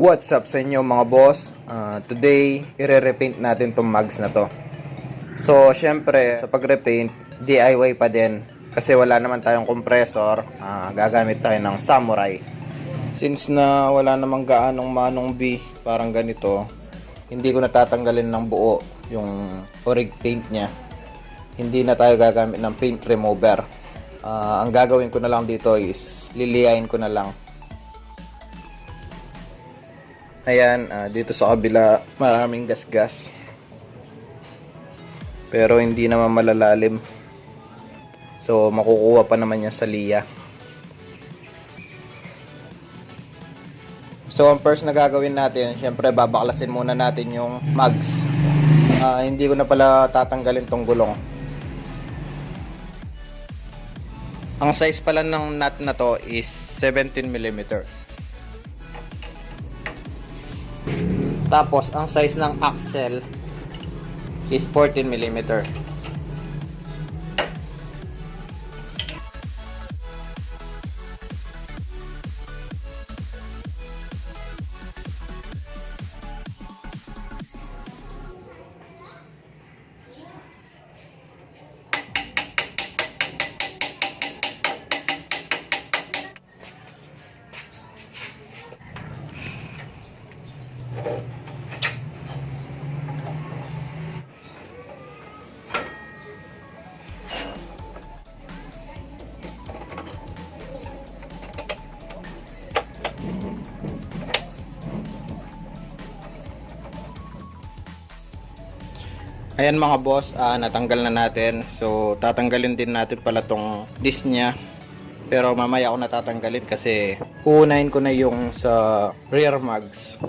What's up sa inyo mga boss? Today, i-repaint natin tong mugs na to. So, syempre, sa pag-repaint, DIY pa din. Kasi wala naman tayong compressor, gagamit tayo ng samurai. Since na wala namang gaanong manong B, parang ganito, hindi ko natatanggalin ng buo yung orig paint niya. Hindi na tayo gagamit ng paint remover. Ang gagawin ko na lang dito is, liliyain ko na lang. Ayan, dito sa kabila, maraming gasgas. Pero hindi naman malalalim. So, makukuha pa naman yan sa liya. So, ang first na gagawin natin, syempre babaklasin muna natin yung mugs. Hindi ko na pala tatanggalin tong gulong. Ang size pala ng nut na to is 17mm. Tapos, ang size ng axle is 14mm. Ayan mga boss, natanggal na natin. So, tatanggalin din natin pala tong disc niya. Pero mamaya ako natatanggalin kasi uunahin ko na yung sa rear mugs.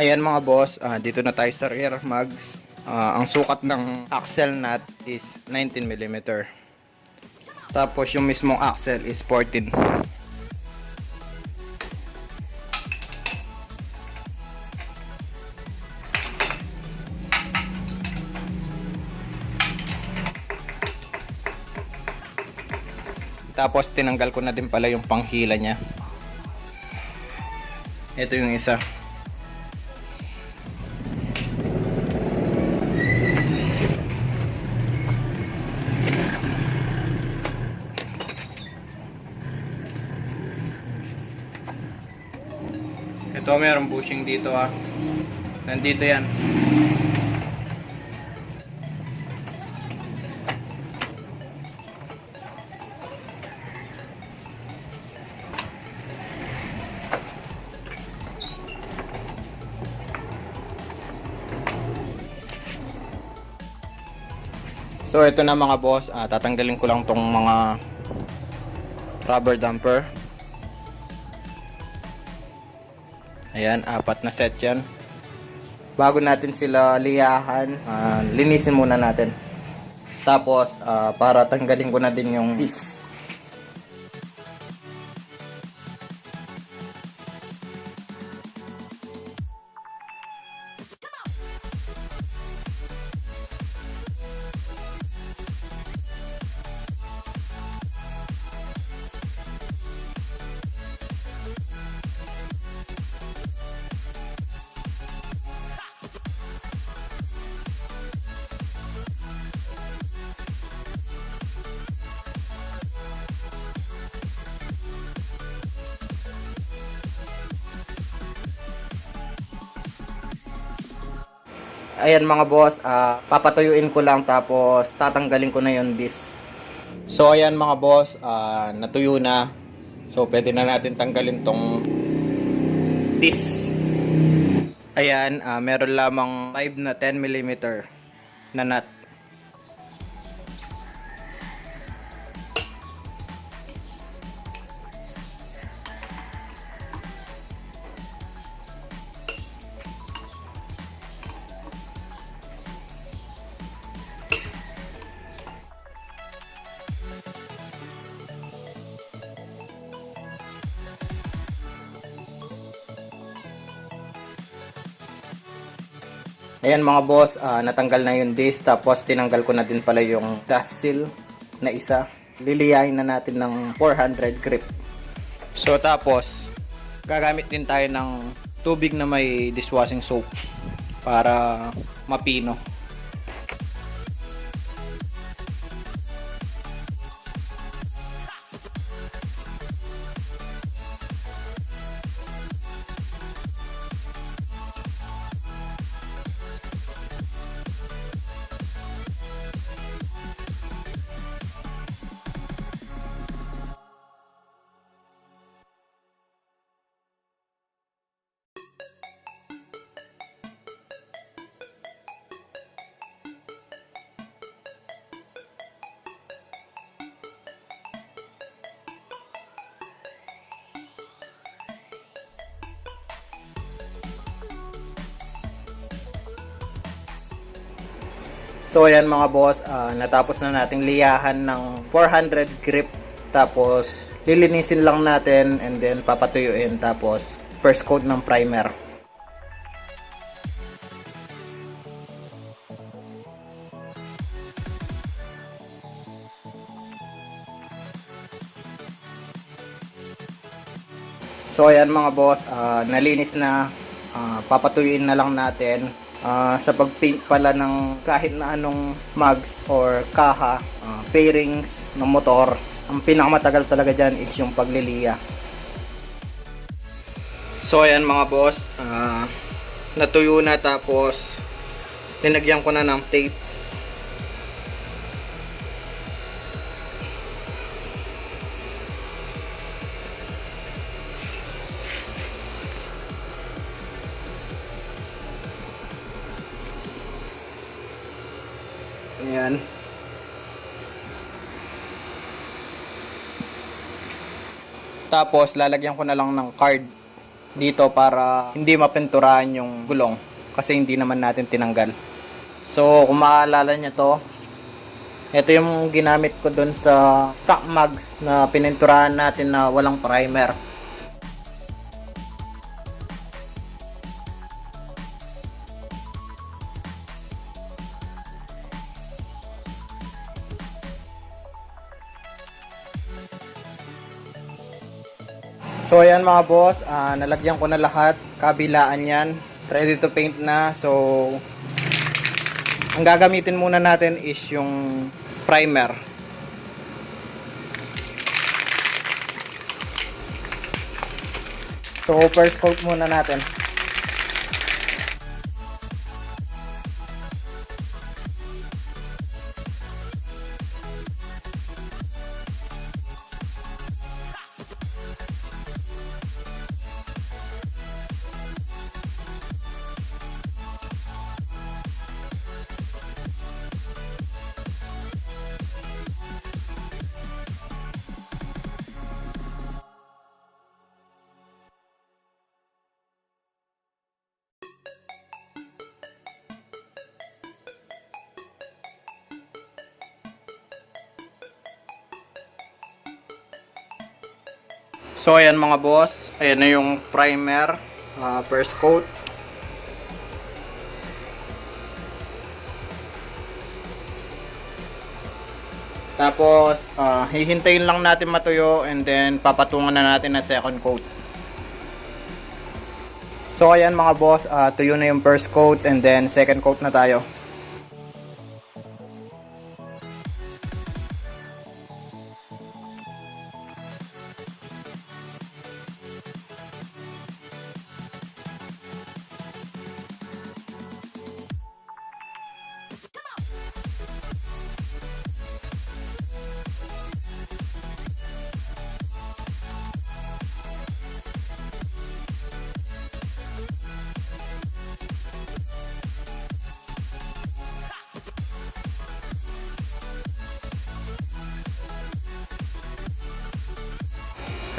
Ayan mga boss, dito na tayo sa rear mugs. Ang sukat ng axle nut is 19mm. Tapos yung mismong axle is 14. Tapos tinanggal ko na din pala yung panghila niya. Ito yung isa. Ito mayroong bushing dito Nandito yan. So ito na mga boss, tatanggalin ko lang tong mga rubber damper. Ayan, 4 na set yan. Bago natin sila liyahan, linisin muna natin. Tapos para tanggalin ko na din yung disc. Ayan mga boss, papatuyuin ko lang tapos tatanggalin ko na yung disc. So ayan mga boss, natuyo na. So pwede na natin tanggalin tong disc. Ayan, meron lamang 5 na 10mm na nut. Ayan mga boss, natanggal na yung disc, tapos tinanggal ko na din pala yung dust seal na isa. Liliyain na natin ng 400 grip. So tapos, gagamit din tayo ng tubig na may dishwashing soap para mapino. So ayan mga boss, natapos na nating liyahan ng 400 grip. Tapos lilinisin lang natin and then papatuyuin, tapos first coat ng primer. So ayan mga boss, nalinis na, papatuyuin na lang natin. Sa pagpaint pala ng kahit na anong mugs or kaha, fairings ng motor, ang pinakamatagal talaga dyan is yung pagliliya. So ayan mga boss, natuyo na, tapos linagyan ko na ng tape. Ayan. Tapos lalagyan ko na lang ng card dito para hindi mapinturahan yung gulong kasi hindi naman natin tinanggal. So kung maalala nyo to, ito yung ginamit ko dun sa stock mugs na pininturahan natin na walang primer. So ayan mga boss, nalagyan ko na lahat, kabilaan yan, ready to paint na. So ang gagamitin muna natin is yung primer. So first coat muna natin. So ayan mga boss, ayan na yung primer, first coat. Tapos hihintayin lang natin matuyo and then papatungan na natin na second coat. So ayan mga boss, tuyo na yung first coat and then second coat na tayo.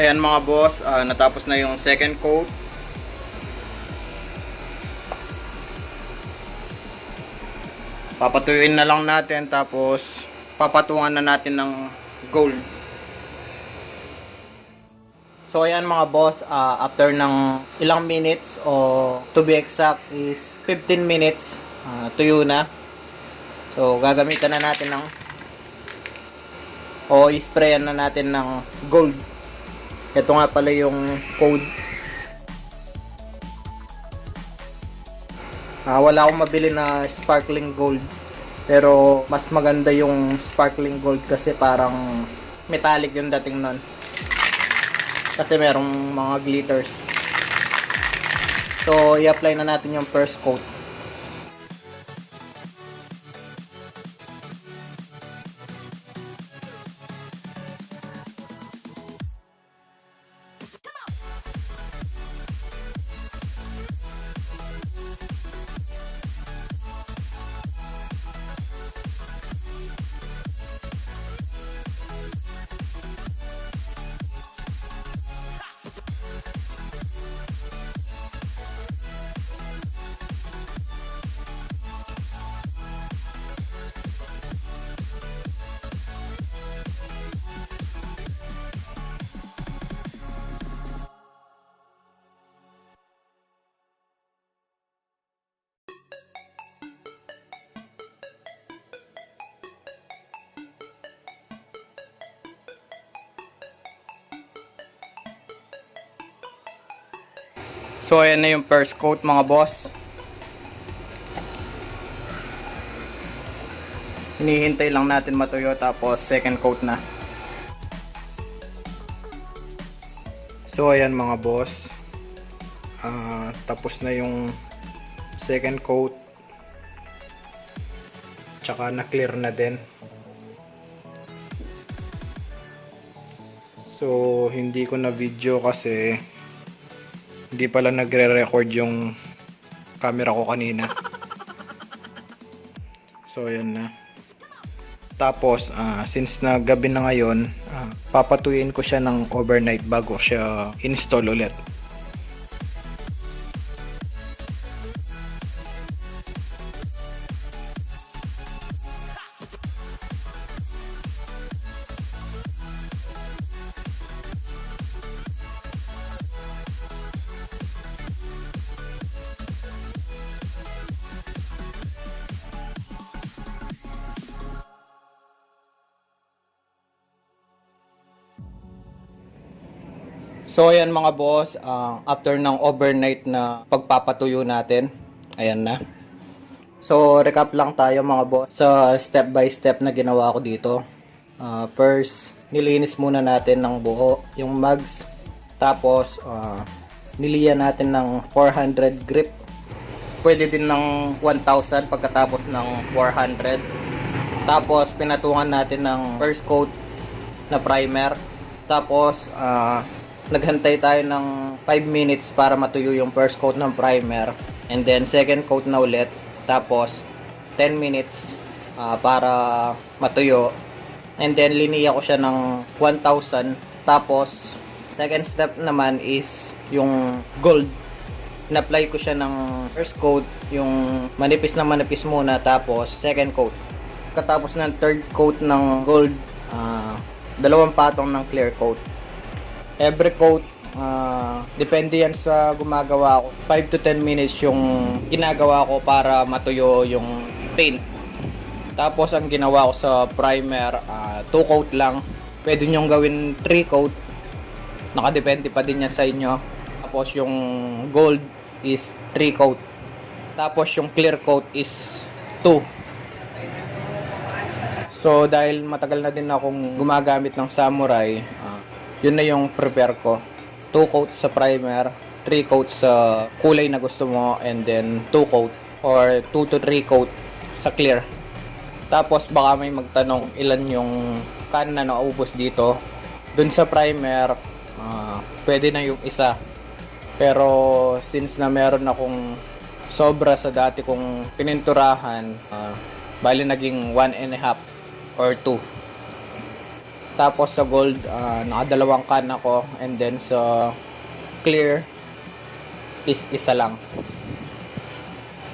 Ayan mga boss, natapos na yung second coat. Papatuyuin na lang natin, tapos papatungan na natin ng gold. So ayan mga boss, after ng ilang minutes, o to be exact is 15 minutes, tuyo na. So gagamitan na natin ng, o isprayan na natin ng gold. Ito nga pala yung code. Wala akong mabili na sparkling gold. Pero mas maganda yung sparkling gold kasi parang metallic yung dating nun. Kasi merong mga glitters. So, i-apply na natin yung first coat. So, ayan na yung first coat mga boss. Hinihintay lang natin matuyo tapos second coat na. So, ayan mga boss. Tapos na yung second coat. Tsaka na-clear na din. So, hindi ko na video kasi hindi pala nagre-record yung camera ko kanina. So, ayan na. Tapos, since na gabi na ngayon, papatuyin ko siya ng overnight bago siya install ulit. So ayan mga boss, after ng overnight na pagpapatuyo natin, ayan na. So recap lang tayo mga boss sa step by step na ginawa ko dito. First, nilinis muna natin ng buo yung mugs. Tapos niliyan natin ng 400 grip. Pwede din ng 1000 pagkatapos ng 400. Tapos pinatungan natin ng first coat na primer. Tapos naghantay tayo ng 5 minutes para matuyo yung first coat ng primer, and then second coat na ulit, tapos 10 minutes para matuyo, and then liniya ko siya ng 1000. Tapos second step naman is yung gold. In-apply ko siya ng first coat, yung manipis na manipis muna, tapos second coat. Katapos ng third coat ng gold, dalawang patong ng clear coat. Every coat, depende yan sa gumagawa ko. 5 to 10 minutes yung ginagawa ko para matuyo yung paint. Tapos ang ginawa ko sa primer, 2 coat lang. Pwede nyong gawin 3 coat. Nakadepende pa din yan sa inyo. Tapos yung gold is 3 coat. Tapos yung clear coat is 2. So dahil matagal na din akong gumagamit ng samurai, yun na yung prepare ko. 2 coats sa primer, 3 coats sa kulay na gusto mo, and then 2 coat or 2 to 3 coat sa clear. Tapos baka may magtanong ilan yung can na naubos dito. Dun sa primer, pwede na yung isa. Pero since na meron akong sobra sa dati kong pininturahan, bali naging 1.5 or 2. Tapos sa gold, nakadalawang can ako, and then sa clear is isa lang.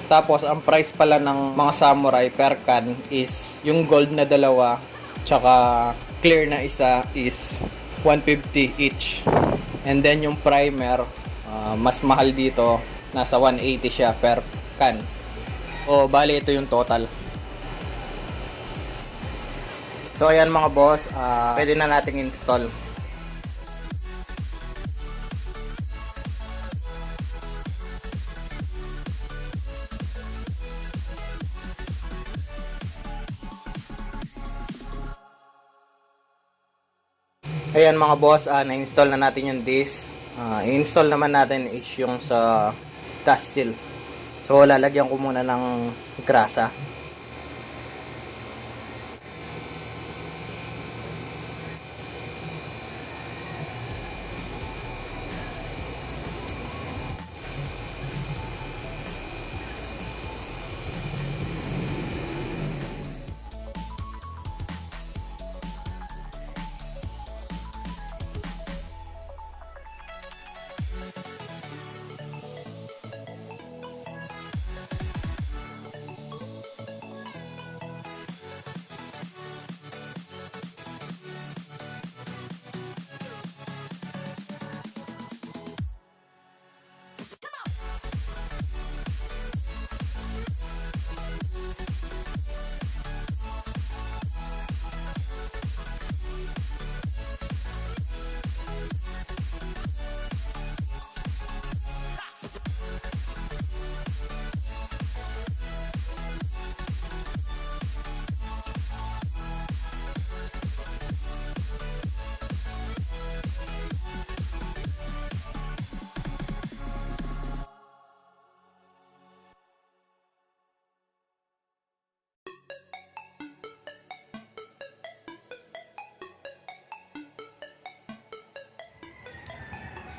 Tapos ang price pala ng mga samurai per can is yung gold na dalawa tsaka clear na isa is 150 each. And then yung primer, mas mahal dito, nasa 180 siya per can. O bali ito yung total. So ayan mga boss, pwede na nating install. Ayan mga boss, na-install na natin yung disc. I-install naman natin is yung sa dust seal. So lalagyan ko muna ng grasa.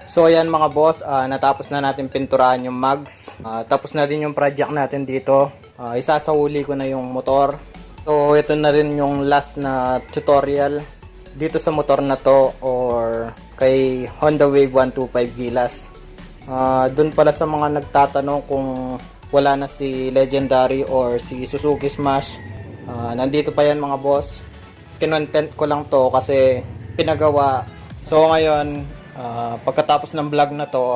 So ayan mga boss, natapos na natin pinturahan yung mugs. Tapos na din yung project natin dito. Isasahuli ko na yung motor. So ito na rin yung last na tutorial dito sa motor na to or kay Honda Wave 125 Gilas. Doon pala sa mga nagtatanong kung wala na si Legendary or si Suzuki Smash. Nandito pa yan mga boss. Kinontent ko lang to kasi pinagawa. So ngayon, pagkatapos ng vlog na to,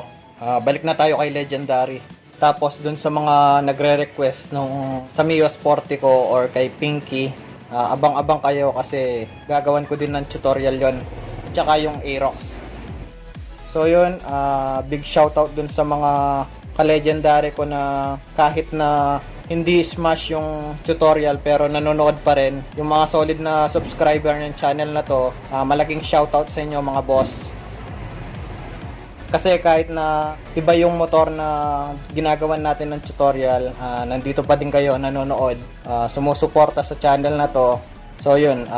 balik na tayo kay Legendary. Tapos dun sa mga nagre-request nung sa Mio Sportico or kay Pinky, abang-abang kayo kasi gagawan ko din ng tutorial yon. Tsaka yung Aerox. So yun, big shoutout dun sa mga ka-Legendary ko na kahit na hindi smash yung tutorial pero nanonood pa rin. Yung mga solid na subscriber ng channel na to, malaking shoutout sa inyo mga boss. Kasi kahit na iba yung motor na ginagawan natin ng tutorial, nandito pa din kayo nanonood, sumusuporta sa channel na to. So yun,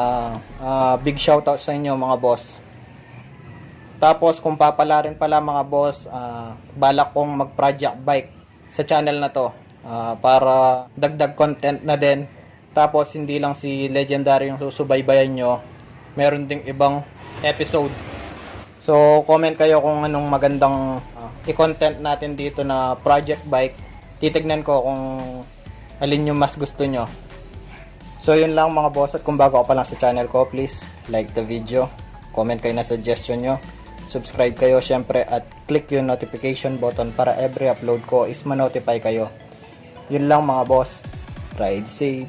big shoutout sa inyo mga boss. Tapos kung papala rin pala mga boss, balak kong mag-project bike sa channel na to para dagdag content na din. Tapos hindi lang si Legendary yung susubaybayan nyo, meron ding ibang episode. So, comment kayo kung anong magandang i-content natin dito na project bike. Titignan ko kung alin yung mas gusto nyo. So, yun lang mga boss. At kung bago ka pa lang sa channel ko, please like the video. Comment kayo na suggestion nyo. Subscribe kayo syempre at click yung notification button para every upload ko is ma-notify kayo. Yun lang mga boss. Ride safe.